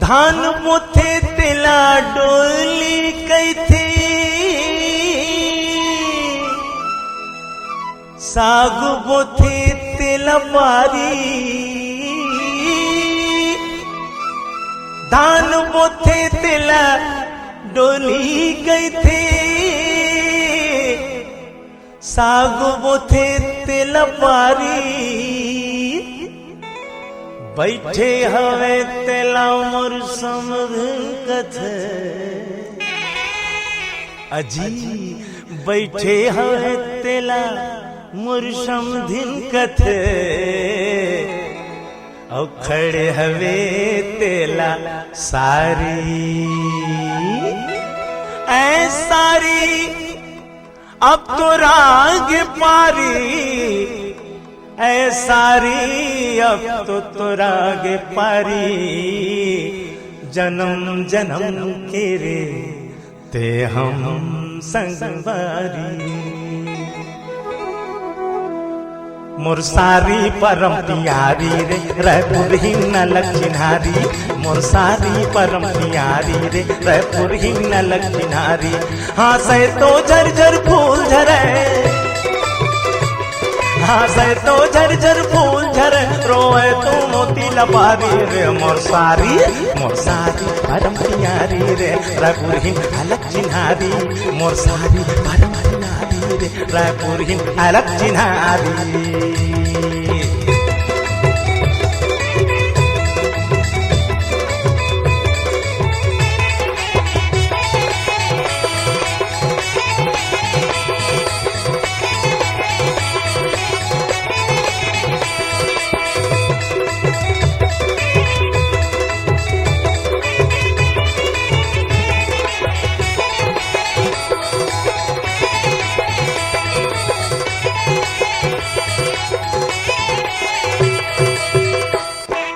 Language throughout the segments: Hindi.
धान मोथे तेला डोली कई थी, साग मोथे तेला पारी। धान मोथे तेला डोली गई थी, साग मोथे तेला पारी। बैठे हवे तेला मोर समधिनकथ, अजी बैठे हवे तेला मोर समधिनकथ। और खड़े हवे तेला सारी, ऐ सारी अब तो राग पारी। ऐ सारी अब तो राग पारी। जन्म जन्म के रे ते हम संगवारी। मोर सारी परम प्यारी रे रायपुर ही न लखिनारी। मोर सारी परम प्यारी रे रायपुर ही न लखिनारी। हाँ से तो झरझर फूल झरे, हाँ से तो झरझर फूल झरे। रोए तो मोती लपारी रे मोर सारी परम प्यारी रे रायपुर ही अलग चिन्हारी। मोर सारी परम प्यारी रे रायपुर ही अलग चिन्हारी।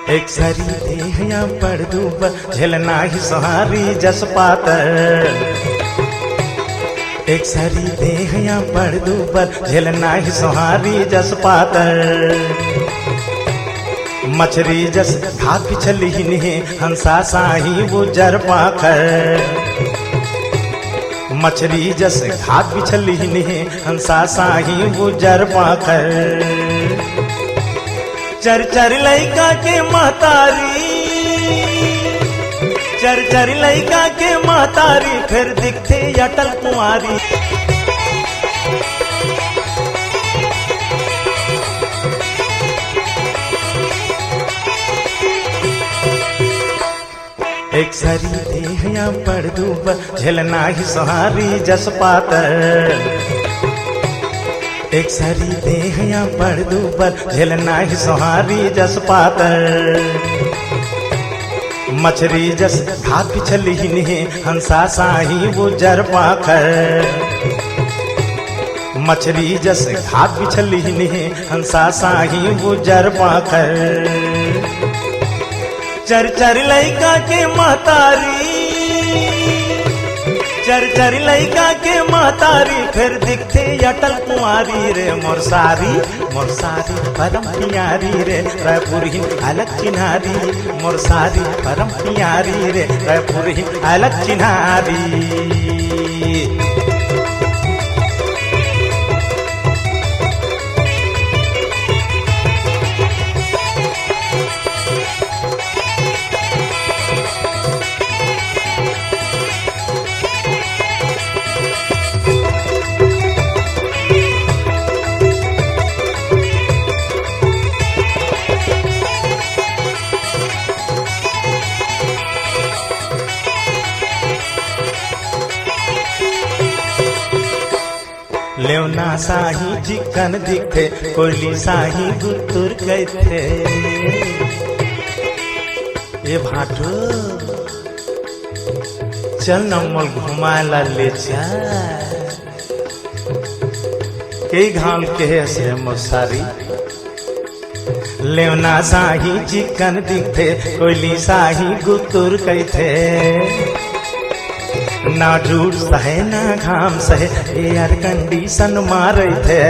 एक सरी देहया पड़ दूबर झेलना ही सहारी जस पातर। एक सरी देहया पड़ दूबर झेलना ही सहारी जस पातर। मछरी जस घात पिछली ही नहीं हंसा साही वो जर पाखर। मछरी जस घात पिछली ही नहीं हंसा साही वो जर पाखर। चर चर लइका के महतारी, चर चर लइका के महतारी। फिर दिखते अटल कुंवारी। एक सरी देहया पड़ दूबर झेलना ही सहारी जस पातर। एक सरी देहया पड़ दूबर झेलना ही सहारी जस पातर। मछरी जस घात पिछली ही नहीं हंसा साही वो जर पाखर। मछरी जस घात पिछली ही नहीं हंसा साही वो जर पाखर। चर चर लइका के महतारी, चर चर लइका के महतारी। फिर दिखते अटल कुंवारी रे मोर सारी परम प्यारी रे रायपुर ही अलग चिन्हारी। मोर सारी परम प्यारी रे रायपुर ही अलग चिन्हारी। लेवना साही चिकन दिखे कोयली साही गुतुर कहते। ये भाटो चल न मोल घुमाला ले जा। कई घाम के से मोसारी लेवना साही चिकन दिखते कोयली साही गुतुर कैथे ना झूठ सहे ना घाम सहे एयर कंडीशन मारे थे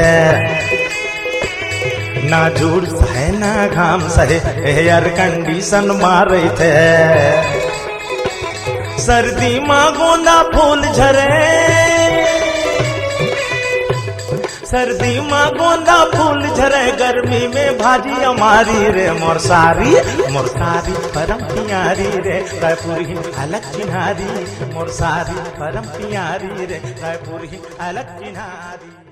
ना झूठ सहे ना घाम सहे एयर कंडीशन मारे थे सर्दी माँ गोंदा फूल झरे सर्दी माँ गोंदा फूल झरे गर्मी में भाजी हमारी रे मोर सारी परम प्यारी रे रायपुर ही अलग चिन्हारी मोर सारी परम प्यारी रे रायपुर ही अलग चिन्हारी।